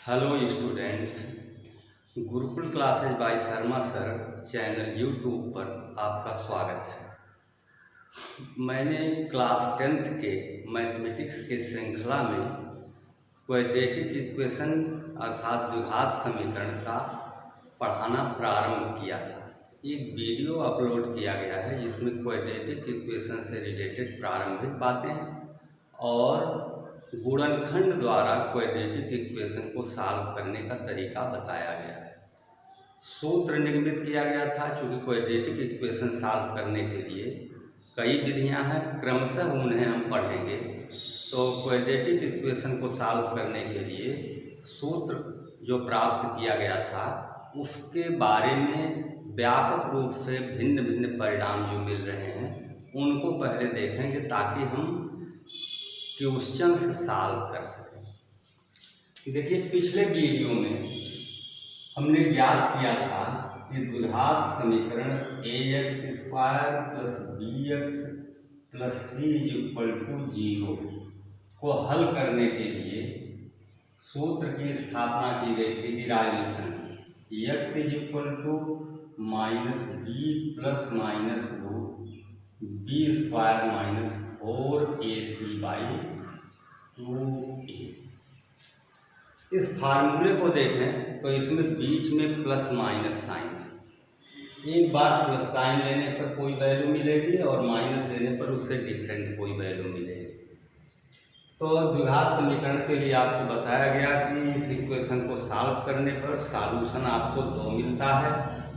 Hello students, Gurukul classes by Sharma sir channel YouTube पर आपका स्वागत है। मैंने क्लास 10th के मैथमेटिक्स के श्रृंखला में क्वाड्रेटिक इक्वेशन अर्थात द्विघात समीकरण का पढ़ाना प्रारंभ किया था। एक वीडियो अपलोड किया गया है जिसमें क्वाड्रेटिक इक्वेशन से रिलेटेड प्रारंभिक बातें और गुणनखंड द्वारा क्वाड्रेटिक इक्वेशन को सॉल्व करने का तरीका बताया गया है। सूत्र निर्मित किया गया था। चूँकि क्वाड्रेटिक इक्वेशन सॉल्व करने के लिए कई विधियां हैं, क्रमशः उन्हें हम पढ़ेंगे। तो क्वाड्रेटिक इक्वेशन को सॉल्व करने के लिए सूत्र जो प्राप्त किया गया था उसके बारे में व्यापक रूप से भिन्न भिन्न परिणाम जो मिल रहे हैं उनको पहले देखेंगे ताकि हम क्वेश्चंस सॉल्व कर सकें। देखिए, पिछले वीडियो में हमने ज्ञात किया था कि द्विघात समीकरण ax square plus bx plus c equal to 0 को हल करने के लिए सूत्र की स्थापना की गई थी derivation x equal to minus B plus minus root B square minus 4ac by 2a। इस फार्मूले को देखें तो इसमें बीच में प्लस माइनस साइन है। एक बार प्लस साइन लेने पर कोई वैल्यू मिलेगी और माइनस लेने पर उससे डिफरेंट कोई वैल्यू मिलेगी। तो द्विघात समीकरण के लिए आपको बताया गया कि इस इक्वेशन को सॉल्व करने पर सॉल्यूशन आपको दो मिलता है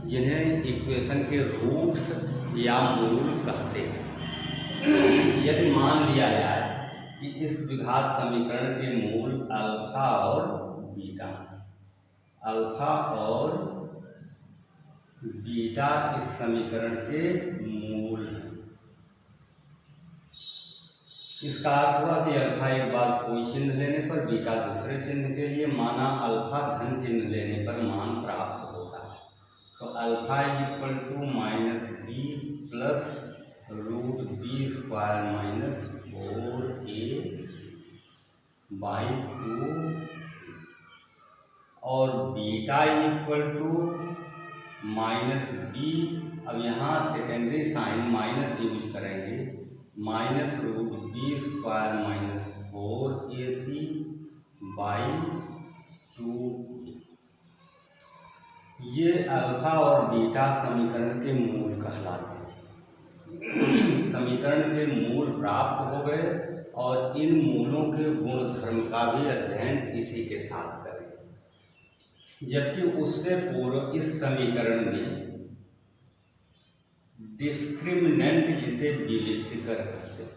जिन्हें इक्वेशन के रूट्स या मूल कहते हैं। यदि मान लिया जाए कि इस द्विघात समीकरण के मूल अल्फा और बीटा इस समीकरण के मूल हैं। इसका अर्थ हुआ कि अल्फा एक बार कोई चिन्ह लेने पर बीटा दूसरे चिन्ह के लिए, माना अल्फा धन चिन्ह लेने पर मान प्राप्त होता है। तो alpha equal to minus B plus root B square minus 4a by 2 और beta equal to minus b, अब यहाँ सेकेंडरी साइन माइनस यूज करेंगे, minus root B square minus 4ac by 2। ये अल्फा और बीटा समीकरण के मूल कहलाते हैं। समीकरण के मूल प्राप्त हो गए और इन मूलों के गुणधर्म का भी अध्ययन इसी के साथ करें। जबकि उससे पूर्व इस समीकरण में डिस्क्रिमिनेंट जिसे विविक्तिकर कहते हैं,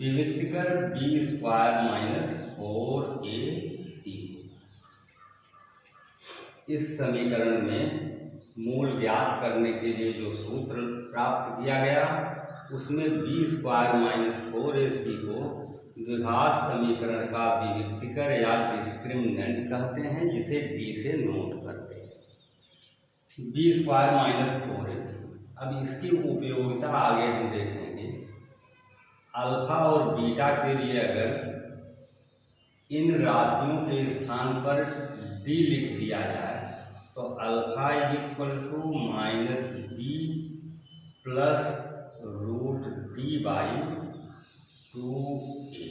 विविक्तिकर बी स्क्वायर माइनस 4ac। इस समीकरण में मूल ज्ञात करने के लिए जो सूत्र प्राप्त किया गया उसमें बी स्क्वायर माइनस 4ac को द्विघात समीकरण का विविक्तिकर या डिस्क्रिमिनेंट कहते हैं, जिसे डी से नोट करते हैं। B square minus 4ac। अब इसकी उपयोगिता आगे हम देखेंगे। अल्फा और बीटा के लिए अगर इन राशियों के स्थान पर डी लिख दिया जाए तो alpha equal to minus B plus root D by 2a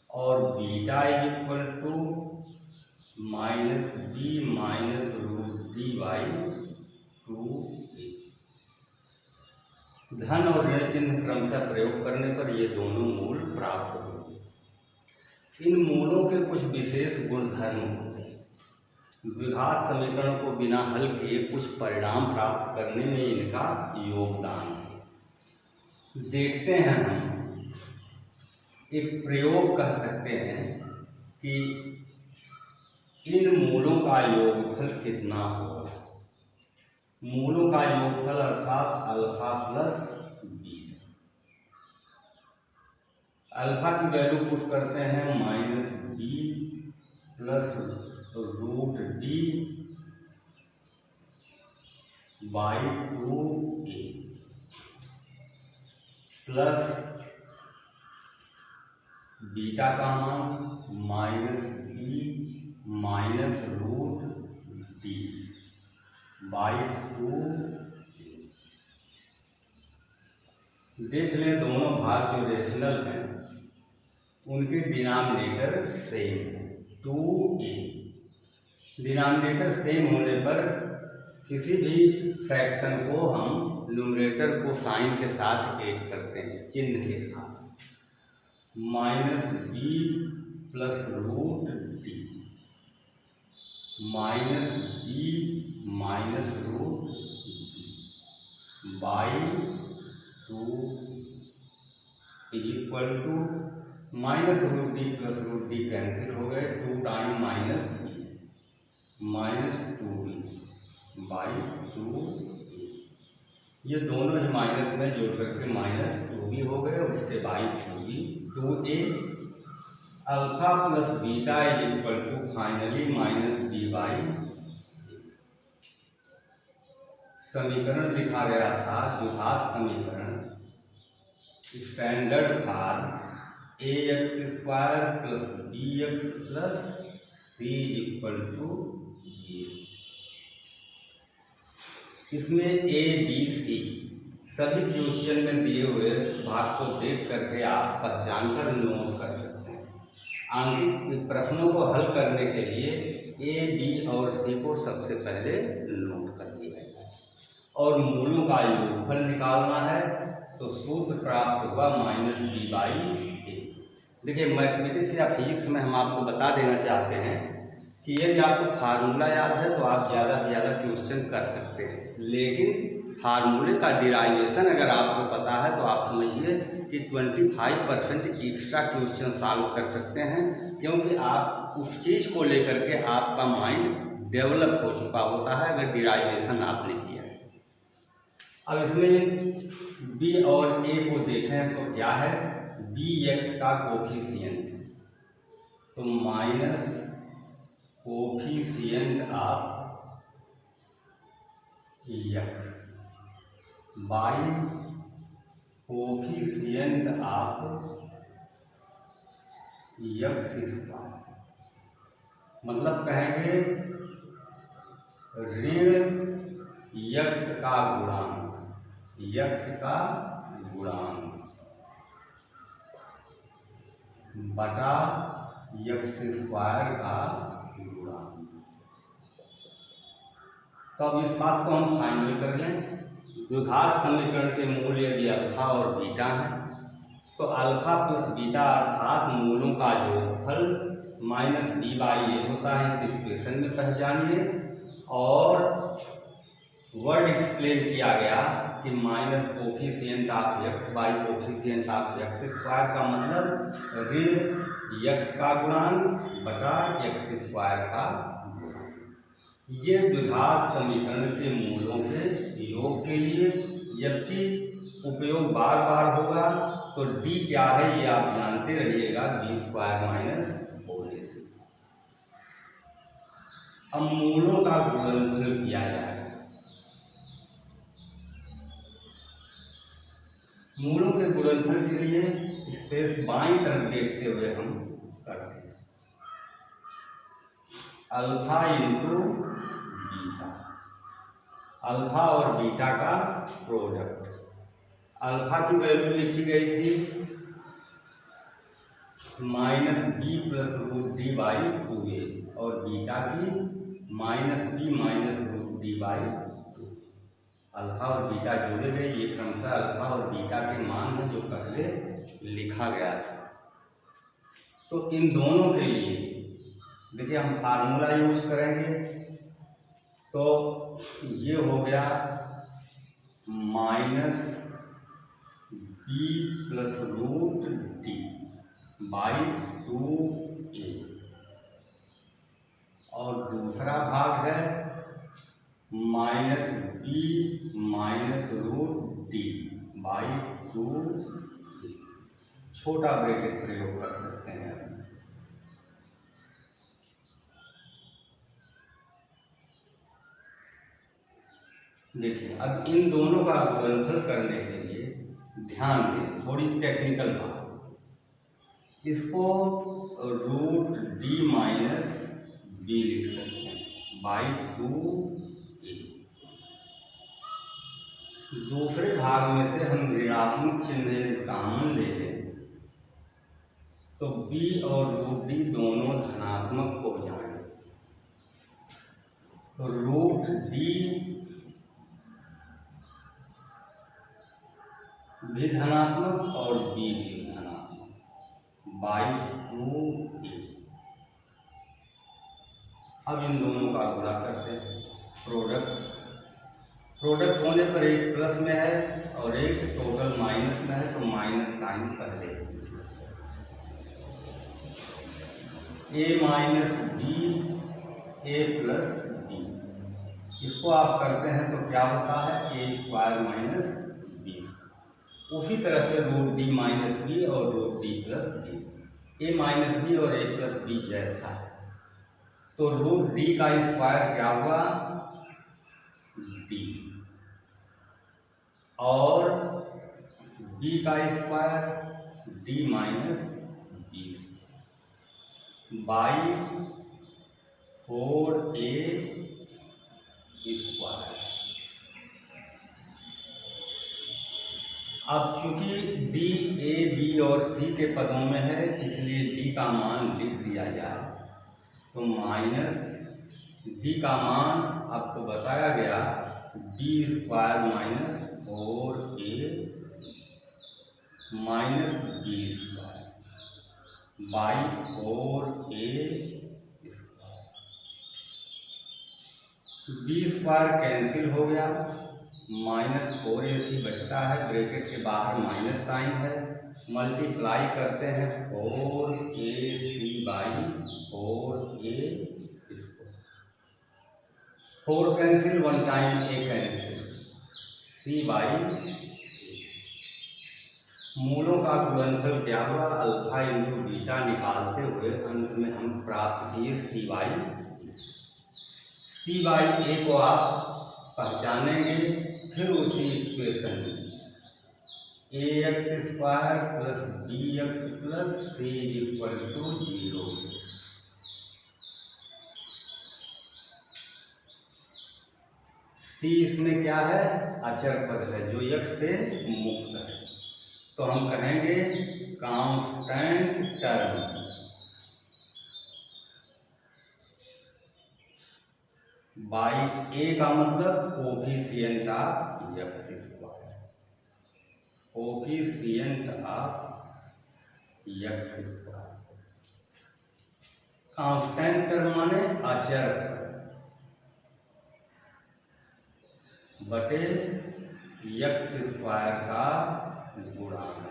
और beta equal to minus b minus root D by 2a। धन और ऋण चिन्ह क्रमशः प्रयोग करने पर ये दोनों मूल प्राप्त होंगे। इन मूलों के कुछ विशेष गुणधर्म होते हैं। द्विघात समीकरण को बिना हल किए कुछ परिणाम प्राप्त करने में इनका योगदान है। देखते हैं, हम एक प्रयोग कह सकते हैं कि इन मूलों का योगफल कितना होगा। मूलों का योगफल अर्थात अल्फा प्लस बीटा। अल्फा की वैल्यू पुट करते हैं minus B plus root D by 2a plus beta का मान minus b minus root D by 2। देख लें दोनों भाग जो रेशनल हैं उनके डिनोमिनेटर सेम है, 2a। डिनोमिनेटर सेम होने पर किसी भी फ्रैक्शन को हम न्यूमरेटर को साइन के साथ ऐड करते हैं, चिन्ह के साथ। Minus B plus root D minus b minus root D by 2 is equal to minus root D plus root D cancel हो गए, 2 time minus b minus 2b by 2। ये दोनों ही माइनस में जोड़ करके माइनस 2b हो गए, उसके by 2b 2a। Alpha plus beta is equal to finally minus b by. समीकरण लिखा गया था द्विघात समीकरण standard form ax square plus bx plus c equal to 0। इसमें a b c सभी क्वेश्चन में दिए हुए भाग को देख करके आप पहचान कर नोट कर सकते हैं। आंकिक प्रश्नों को हल करने के लिए a b और c को सबसे पहले नोट कर लिया है और मूलों का योगफल निकालना है, तो सूत्र प्राप्त हुआ माइनस बी बाई ए। देखिए मैथमेटिक्स या फिजिक्स में हम आपको बता देना चाहते हैं कि यदि आपको फार्मूला याद है तो आप ज़्यादा से ज़्यादा क्वेश्चन कर सकते हैं, लेकिन फार्मूले का डिराइवेशन अगर आपको पता है तो आप समझिए कि 25% एक्स्ट्रा क्वेश्चन सॉल्व कर सकते हैं, क्योंकि आप उस चीज़ को लेकर के आपका माइंड डेवलप हो चुका होता है अगर डिराइवेशन आपने किया है। अब इसमें b और a को देखें तो क्या है, bx का कोफिशिएंट, तो minus coefficient of x by coefficient of x square, मतलब कहेंगे ऋण x का गुणांक, x का गुणांक बटा x स्क्वायर का गुणांक। तो अब इस बात को हम फाइनल कर लें। द्विघात समीकरण के मूल यदि अल्फा और बीटा है तो अल्फा प्लस बीटा अर्थात मूलों का योगफल माइनस बी बाई ए होता है, इस इक्वेशन में पहचानिए। और वर्ड एक्सप्लेन किया गया कि minus coefficient of x by coefficient of x square का मतलब ऋण x का गुणांक बटा x स्क्वायर का गुणांक। ये द्विघात समीकरण के मूलों के योग के लिए, जबकि उपयोग बार बार होगा तो d क्या है ये आप जानते रहिएगा, b स्क्वायर माइनस 4ac। अब मूलों का गुणनफल किया जाए। मूलों के गुणनफल के लिए स्पेस बाईं तरफ देखते हुए हम करते हैं। अल्फा इंटू बीटा, अल्फा और बीटा का प्रोडक्ट। अल्फा की वैल्यू लिखी गई थी minus B plus root D by 2a और बीटा की minus b minus root D by 2। Alpha और बीटा जोड़े गए, ये क्रमशः अल्फा और बीटा के मान है जो पहले लिखा गया था। तो इन दोनों के लिए देखिए हम फार्मूला यूज करेंगे, तो ये हो गया minus B plus root D by 2a और दूसरा भाग है minus b minus root D by 2a। छोटा ब्रैकेट प्रयोग कर सकते हैं। देखिए अब इन दोनों का गुणनफल करने के लिए ध्यान दें, थोड़ी टेक्निकल बात। इसको रूट डी माइनस बी लिख सकते हैं बाई 2a। दूसरे भाग में से हम ऋणात्मक चिन्ह यदि कॉमन ले लें तो b और रूट डी दोनों धनात्मक हो जाएंगे। रूट डी भी धनात्मक और b भी धनात्मक बाई 2a। अब इन दोनों का गुणा करते हैं। प्रोडक्ट होने पर एक प्लस में है और एक टोटल माइनस में है, तो माइनस साइन पहले a minus b a plus b. इसको आप करते हैं तो क्या होता है ए स्क्वायर माइनस बी। उसी तरह से रूट डी माइनस बी और रूट डी प्लस बी, ए माइनस बी और ए प्लस बी जैसा है। तो रूट डी का स्क्वायर क्या हुआ डी, और बी का square D minus b by 4a square. अब चूंकि डी ए बी और सी के पदों में है इसलिए डी का मान लिख दिया जाए, तो माइनस डी का मान आपको बताया गया b square minus 4a minus b square by 4a square. B square cancel हो गया, माइनस 4ac बचता है, ब्रैकेट के बाहर माइनस साइन है, मल्टीप्लाई करते हैं 4ac by 4a square. 4 cancel, 1 time a cancel, c by. मूलों का गुणनफल क्या हुआ अल्फा इंटू बीटा निकालते हुए अंत में हम प्राप्त किए सी बाई ए को आप पहचानेंगे। फिर उसी इक्वेशन में a x square plus b x plus c equal to 0। C इसमें क्या है अचर पद है जो एक्स से मुक्त है, तो हम कहेंगे कांस्टेंट टर्म बाई ए का मतलब coefficient of x square, coefficient of x square. Constant term माने अचर बटे एक्स स्क्वायर का गुणांक।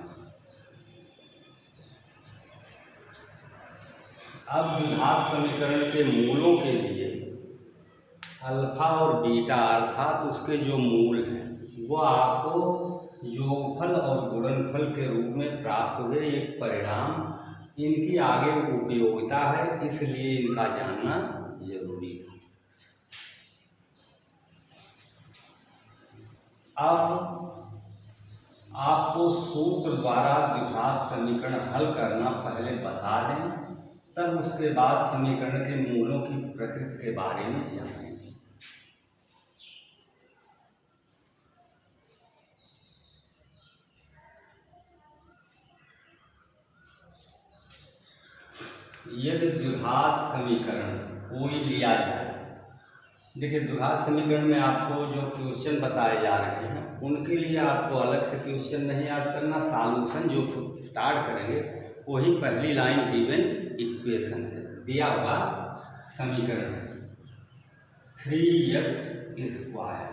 अब द्विघात समीकरण के मूलों के लिए अल्फा और बीटा अर्थात उसके जो मूल हैं वो आपको योगफल और गुणनफल के रूप में प्राप्त हुए एक परिणाम, इनकी आगे उपयोगिता है इसलिए इनका जानना जरूरी था। अब आपको सूत्र द्वारा द्विघात समीकरण हल करना पहले बता दें, तब उसके बाद समीकरण के मूलों की प्रकृति के बारे में जानें। यदि द्विघात समीकरण कोई लिया जाए, देखिए द्विघात समीकरण में आपको जो क्वेश्चन बताए जा रहे हैं उनके लिए आपको अलग से क्वेश्चन नहीं याद करना, सॉल्यूशन जो स्टार्ट करेंगे वही पहली लाइन गिवन इक्वेशन है, दिया हुआ समीकरण है 3x स्क्वायर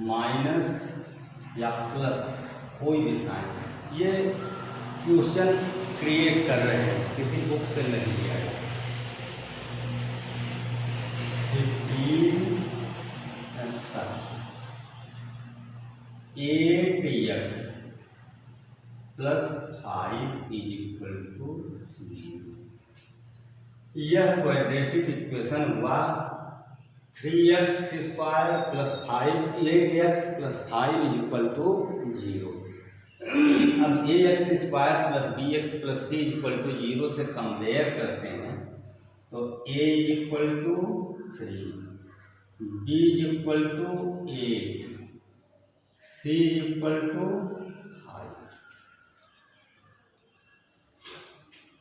माइनस या प्लस कोई भी साइन। ये क्वेश्चन क्रिएट कर रहे हैं, किसी बुक से नहीं लिया है। 8x plus 5 is equal to 0। यह क्वाड्रेटिक इक्वेशन हुआ 3x square plus 8x plus 5 is equal to 0। अब ax square plus bx plus c equal to 0 से कंपेयर करते हैं तो a is equal to 3, b is equal to 8, c is equal to 5।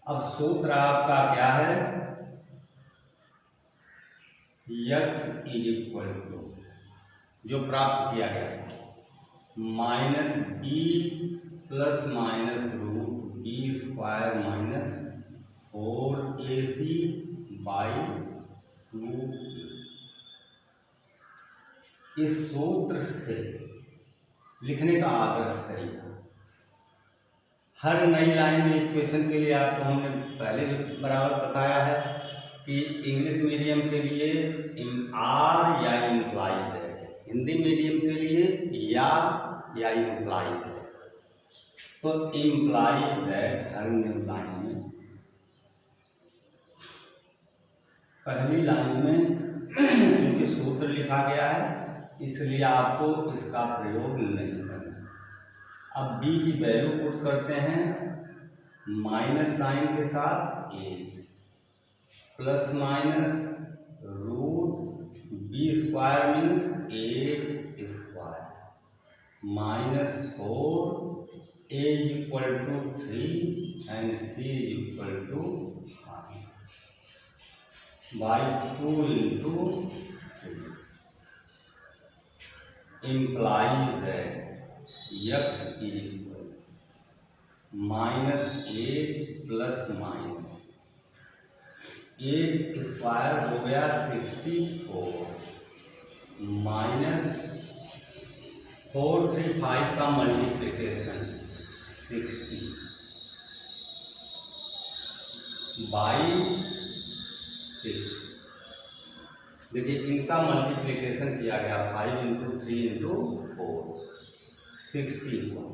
अब सूत्र आपका क्या है, x इज इक्वल टू जो प्राप्त किया गया था minus B plus minus root B square minus 4ac by 2। इस सूत्र से लिखने का आदर्श तरीका, हर नई लाइन में इक्वेशन के लिए आपको हमने पहले भी बराबर बताया है कि इंग्लिश मीडियम के लिए आर या इम्प्लाइड है, हिंदी मीडियम के लिए या इम्प्लाइड है। तो implies that her new line में पहली लाइन में चूंकि सूत्र लिखा गया है इसलिए आपको इसका प्रयोग नहीं करना। अब b की वैल्यू पुट करते हैं माइनस साइन के साथ 8 plus minus root B square means 8 square minus 4 a equal to 3 and c equal to 5 by 2 into 3 implies that x is equal minus 8 plus minus 8 square हो गया 64 minus 4 3 5 का multiplication 60 by 6। देखिए इनका multiplication किया गया 5 into 3 into 4 61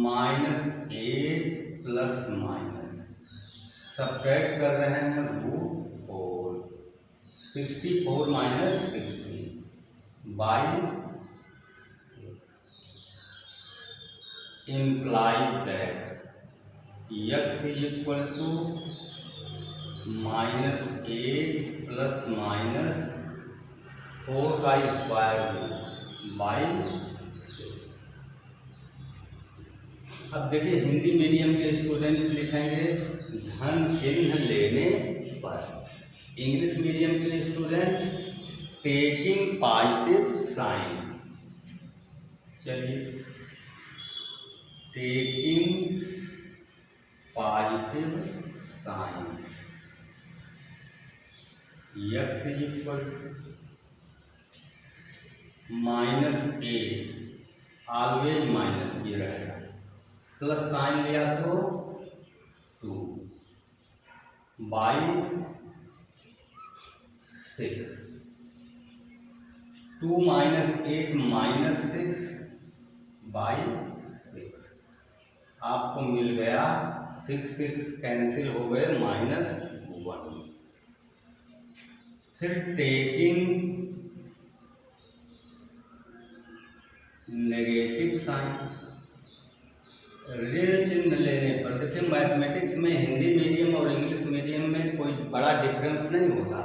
minus 8 plus minus subtract कर रहे हैं root 4 64 minus 16 by 6 implies that x is equal to minus 8 plus minus 4 का स्क्वायर रूट बाई 6। अब देखिए हिंदी मीडियम के स्टूडेंट्स लिखेंगे धन चिन्ह लेने पर, इंग्लिश मीडियम के स्टूडेंट्स टेकिंग पॉजिटिव साइन। चलिए taking positive sign x is equal minus 8 always minus ये रहेगा, प्लस साइन लिया तो 2 बाई 6 2 माइनस 8 माइनस 6 बाई 6 आपको मिल गया 6 6 कैंसिल हो गए माइनस 1। फिर टेकिंग नेगेटिव साइन ऋण चिन्ह लेने पर, देखिए मैथमेटिक्स में हिंदी मीडियम और इंग्लिश मीडियम में कोई बड़ा डिफरेंस नहीं होता,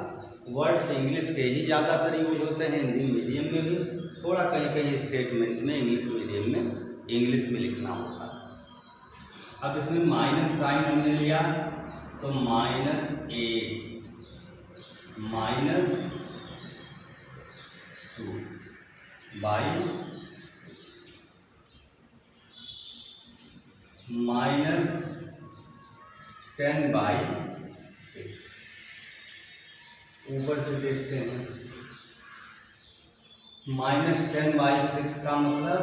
वर्ड्स इंग्लिश के ही ज़्यादातर यूज होते हैं, हिंदी मीडियम में भी थोड़ा कहीं कहीं स्टेटमेंट में इंग्लिश मीडियम में इंग्लिश में लिखना होता है। अब इसमें माइनस साइन हमने लिया तो minus 8 minus 2 by minus 10 by 6। ऊपर से देखते हैं माइनस 10 बाई 6 का मतलब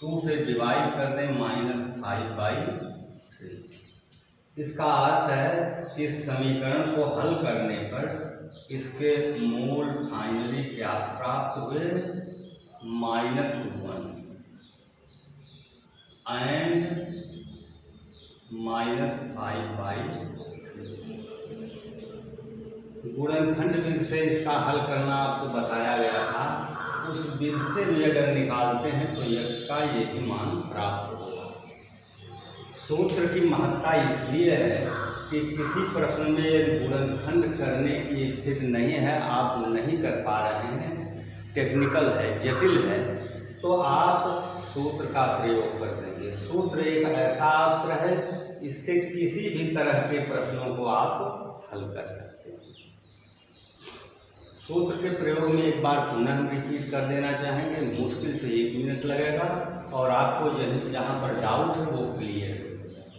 2 से डिवाइड कर दें माइनस 5 बाई 3। इसका अर्थ है कि इस समीकरण को हल करने पर इसके मूल फाइनली क्या प्राप्त हुए, -1 एंड -5 बाई 3। गुणनखंड विधि से इसका हल करना आपको बताया गया था, उस विधि से भी अगर निकालते हैं तो x का यही मान प्राप्त होगा। सूत्र की महत्ता इसलिए है कि किसी प्रश्न में यदि गुणनखंड करने की स्थिति नहीं है, आप नहीं कर पा रहे हैं, टेक्निकल है, जटिल है, तो आप सूत्र का प्रयोग कर देंगे। सूत्र एक ऐसा अस्त्र है, इससे किसी भी तरह के प्रश्नों को आप हल कर सकते हैं। सूत्र के प्रयोग में एक बार पुनः हम रिपीट कर देना चाहेंगे, मुश्किल से 1 मिनट लगेगा और आपको जहाँ पर डाउट है वो क्लियर हो जाएगा।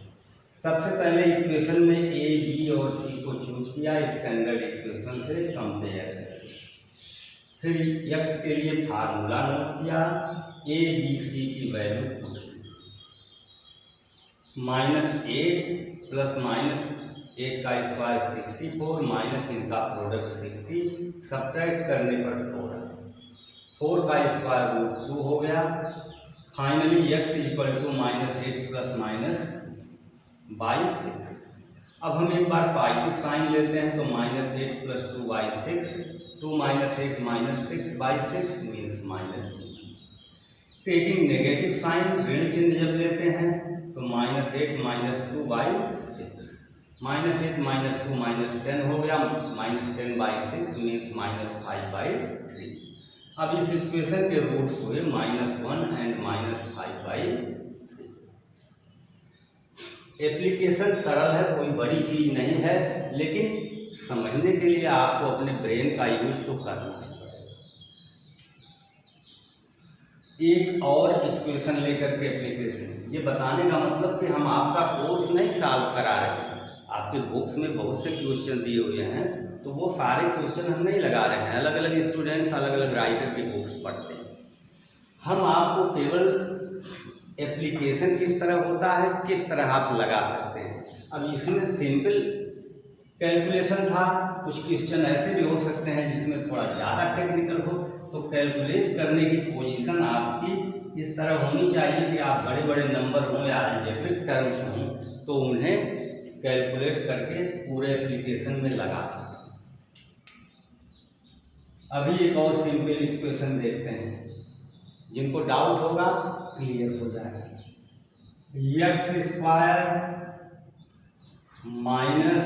सबसे पहले इक्वेशन में ए, बी और सी को चूज किया, स्टैंडर्ड इक्वेशन से कंपेयर किया। फिर x के लिए फार्मूला नोट किया, ए बी सी की वैल्यू पुट की, -8 प्लस -8 का स्क्वायर 64 माइनस इनका प्रोडक्ट 60, सब्ट्रैक्ट करने पर 4 का स्क्वायर रूट 2 हो गया। Finally x equal to -8 plus -2/6। अब हम एक बार पॉजिटिव साइन लेते हैं तो -8 plus 2/6, 2 - 8 -6/6 means -1। Taking negative sign, ऋण चिन्ह जब लेते हैं तो -8 - 2/6, -8 - 2 -10 हो गया, -10/6 मीन्स -5/3। अब इस इक्वेशन के रूट्स हुए -1 एंड -5/3। एप्लीकेशन सरल है, कोई बड़ी चीज नहीं है, लेकिन समझने के लिए आपको अपने ब्रेन का यूज तो करना है। एक और इक्वेशन लेकर के एप्लीकेशन, ये बताने का मतलब कि हम आपका कोर्स नहीं सॉल्व करा रहे हैं। आपके बुक्स में बहुत से क्वेश्चन दिए हुए हैं, तो वो सारे क्वेश्चन हम नहीं लगा रहे हैं। अलग अलग स्टूडेंट्स अलग अलग राइटर की बुक्स पढ़ते हैं। हम आपको केवल एप्लीकेशन किस तरह होता है, किस तरह आप लगा सकते हैं। अब इसमें सिंपल कैलकुलेशन था, कुछ क्वेश्चन ऐसे भी हो सकते हैं जिसमें थोड़ा ज़्यादा टेक्निकल हो, तो कैलकुलेट करने की पोजीशन आपकी इस तरह होनी चाहिए कि आप बड़े बड़े नंबर हों या अलजेब्रिक टर्म्स हों तो उन्हें कैलकुलेट करके पूरे एप्लीकेशन में लगा सकें। अभी एक और सिंपल इक्वेशन देखते हैं, जिनको डाउट होगा क्लियर हो जाएगा। x² माइनस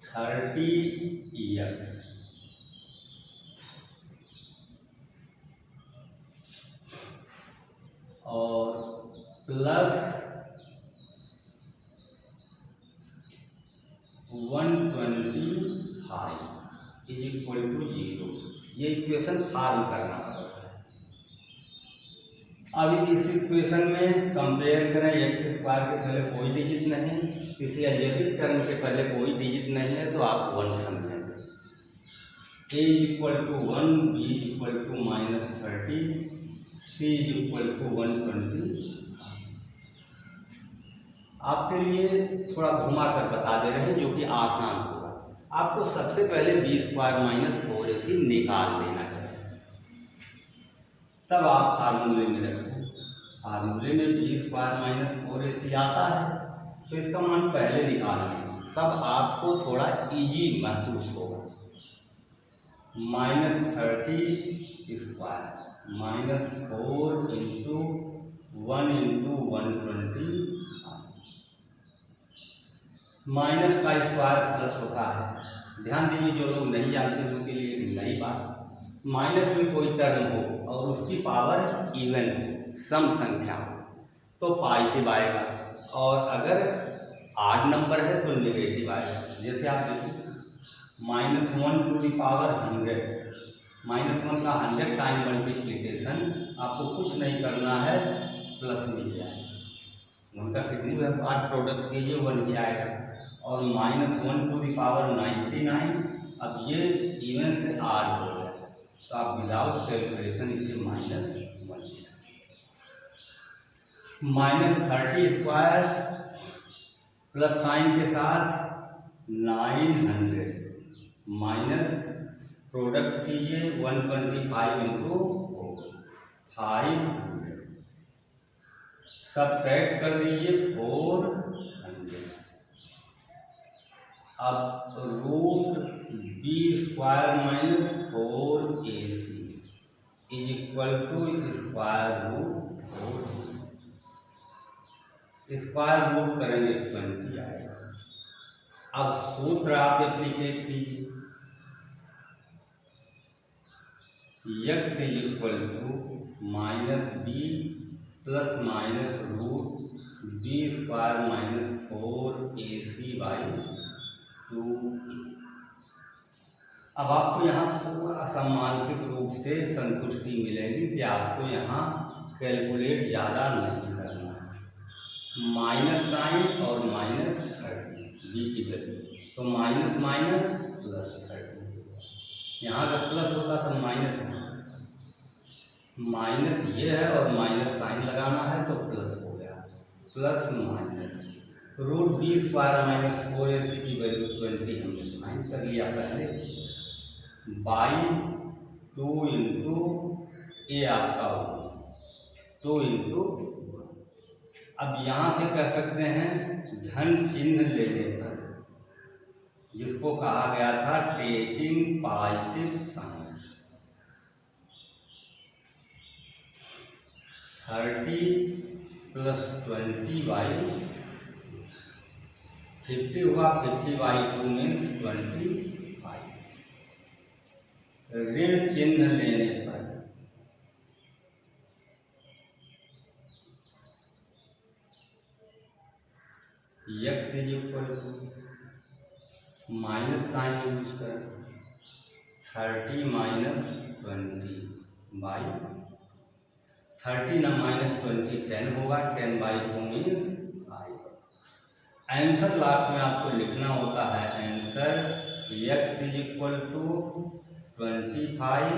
30x और प्लस 125 इज इक्वल टू 0। ये इक्वेशन फॉर्म करना पड़ता है। अब इस इक्वेशन में कंपेयर करें, x² के पहले कोई डिजिट नहीं, किसी अलजेब्रिक टर्म के पहले कोई डिजिट नहीं है, तो आप 1 समझेंगे। a equal to 1, b equal to -30, c equal to 120। आपके लिए थोड़ा घुमा कर बता दे रहे हैं, जो कि आसान होगा। आपको सबसे पहले b² - 4ac निकाल लेना चाहिए, तब आप फार्मूले में रखें। फार्मूले में b² - 4ac आता है, तो इसका मान पहले निकालें, तब आपको थोड़ा इजी महसूस होगा। -30² -4 इंटू 1 इंटू 120, माइनस का स्क्वायर प्लस होता है। ध्यान दीजिए, जो लोग नहीं जानते उनके लिए नई बात। माइनस में कोई टर्म हो और उसकी पावर इवन हो, सम संख्या हो, तो पॉजिटिव आएगा, और अगर आड नंबर है तो नेगेटिव आएगा। जैसे आप देखिए -1 टू दी पावर 100, -1 का 100 टाइम मल्टीप्लीकेशन, आपको कुछ नहीं करना है, प्लस मिल जाएगा। उनका कितनी बार प्रोडक्ट कीजिए 1 ही आएगा। और -1 टू दी पावर 99, अब ये इवन से आड हो गया, तो आप विदाउट कैलकुलेशन इसे -1 -30² प्लस साइन के साथ 900 माइनस प्रोडक्ट कीजिए 125 इंटू 500, सब्ट्रैक्ट कर दीजिए 400। अब root b² - 4ac is equal to √4। Square root करेंगे 20 आएगा। अब सूत्र आप एप्लीकेट कीजिए, x is equal to minus B plus minus root B square minus 4ac by 2a। अब आपको यहाँ थोड़ा सा मानसिक रूप से संतुष्टि मिलेगी कि आपको यहाँ कैलकुलेट ज़्यादा नहीं करना है। माइनस साइन और माइनस 30 बी की वैल्यू, तो माइनस माइनस प्लस 30, यहाँ का प्लस होता तो माइनस माइनस ये है और माइनस साइन लगाना है तो प्लस हो गया, plus minus root B square minus 4ac की वैल्यू 20 हमने फाइंड कर लिया पहले, बाई 2 इंटू ए आपका होगा 2 इंटू। अब यहाँ से कह सकते हैं धन चिन्ह लेने पर, जिसको कहा गया था टेकिंग पॉजिटिव साइन, 30 प्लस 20 बाई 50 हुआ, 50 बाई 2 मीन्स 25। ऋण चिन्ह लेने पर x is equal to minus sign use कर 30 माइनस 20 बाई 30 ना माइनस 20 10 होगा, 10 बाई 2 मीन्स 5। आंसर लास्ट में आपको लिखना होता है, answer x is equal to 25।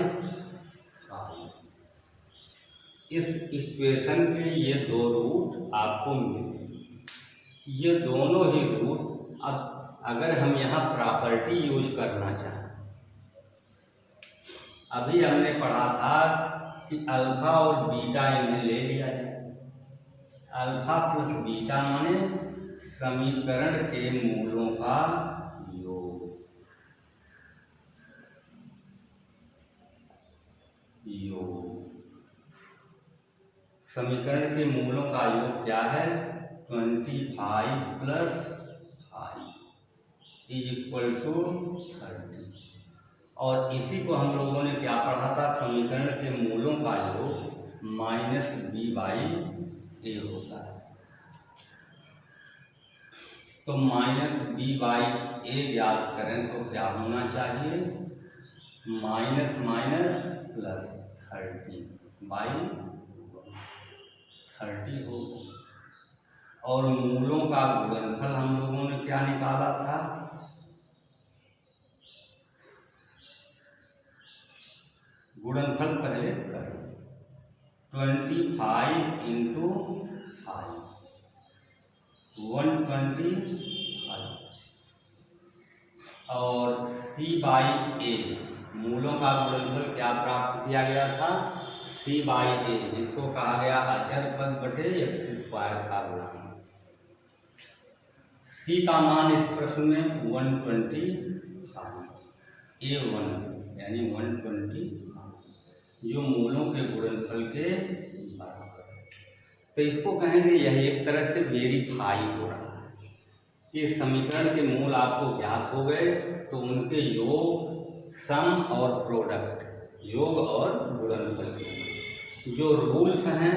इस इक्वेशन के ये दो रूट आपको मिले, ये दोनों ही रूट। अब अगर हम यहाँ प्रॉपर्टी यूज करना चाहें, अभी हमने पढ़ा था कि अल्फा और बीटा इन्हें ले लिया जाए, अल्फा प्लस बीटा माने समीकरण के मूलों का योग। समीकरण के मूलों का योग क्या है, 25 प्लस 5 इज इक्वल टू 30। और इसी को हम लोगों ने क्या पढ़ा था, समीकरण के मूलों का योग माइनस बी बाई ए होता है। तो माइनस बी बाई ए याद करें तो क्या होना चाहिए, माइनस माइनस प्लस 30 बाई 30 हो। और मूलों का गुणनफल हम लोगों ने क्या निकाला था, गुणनफल पहले करें, 25 इंटू 5 125 और c बाई ए, मूलों का गुणनफल क्या प्राप्त किया गया था, c बाई ए, जिसको कहा गया अचर पद बटे x स्क्वायर का गुणांक। c का मान इस प्रश्न में 125 a1 यानी 125, जो मूलों के गुणनफल के बराबर है। तो इसको कहेंगे यह एक तरह से वेरीफाई हो रहा है कि समीकरण के मूल आपको ज्ञात हो गए, तो उनके योग, सम और प्रोडक्ट, योग और गुणनफल के जो रूल्स हैं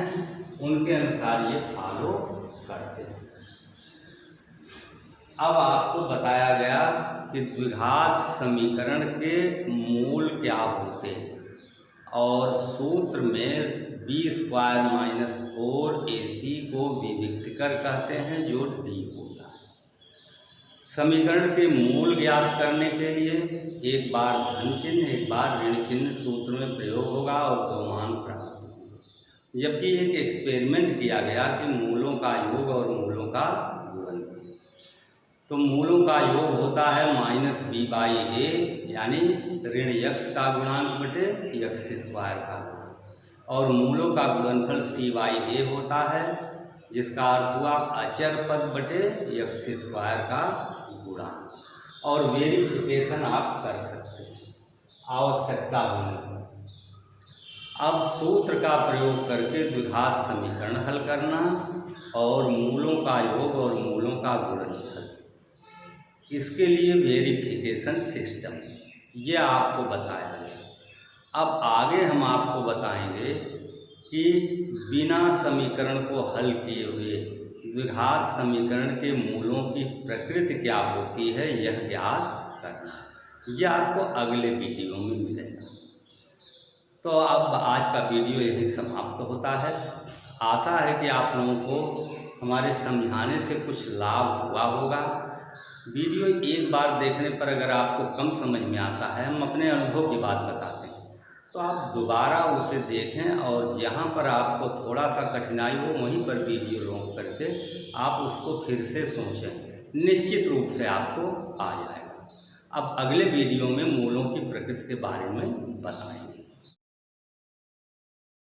उनके अनुसार ये फॉलो करते हैं। अब आपको बताया गया कि द्विघात समीकरण के मूल क्या होते हैं, और सूत्र में बी स्क्वायर माइनस 4ac को विविक्तिकर कहते हैं, जो d होता है। समीकरण के मूल ज्ञात करने के लिए एक बार धन चिन्ह एक बार ऋण चिन्ह सूत्र में प्रयोग होगा और दो मान प्राप्त होंगे। जबकि एक एक्सपेरिमेंट किया गया कि मूलों का योग और मूलों का गुणनफल, तो मूलों का योग होता है माइनस बी बाई ए, यानी ऋण x का गुणांक बटे x स्क्वायर का गुणांक, और मूलों का गुणनफल c बाई ए होता है, जिसका अर्थ हुआ अचर पद बटे x स्क्वायर का गुणांक। और वेरिफिकेशन आप कर सकते हैं आवश्यकता होने पर। अब सूत्र का प्रयोग करके द्विघात समीकरण हल करना और मूलों का योग और मूलों का गुणनफल, इसके लिए वेरिफिकेशन सिस्टम, ये आपको बताया गया। अब आगे हम आपको बताएंगे कि बिना समीकरण को हल किए हुए द्विघात समीकरण के मूलों की प्रकृति क्या होती है यह ज्ञात करना। यह आपको अगले वीडियो में मिलेगा। तो अब आज का वीडियो यही समाप्त होता है। आशा है कि आप लोगों को हमारे समझाने से कुछ लाभ हुआ होगा। वीडियो एक बार देखने पर अगर आपको कम समझ में आता है, हम अपने अनुभव की बात बताते हैं, तो आप दोबारा उसे देखें और जहाँ पर आपको थोड़ा सा कठिनाई हो वहीं पर वीडियो रोक करके आप उसको फिर से सोचें, निश्चित रूप से आपको आ जाएगा। अब अगले वीडियो में मूलों की प्रकृति के बारे में बताएंगे।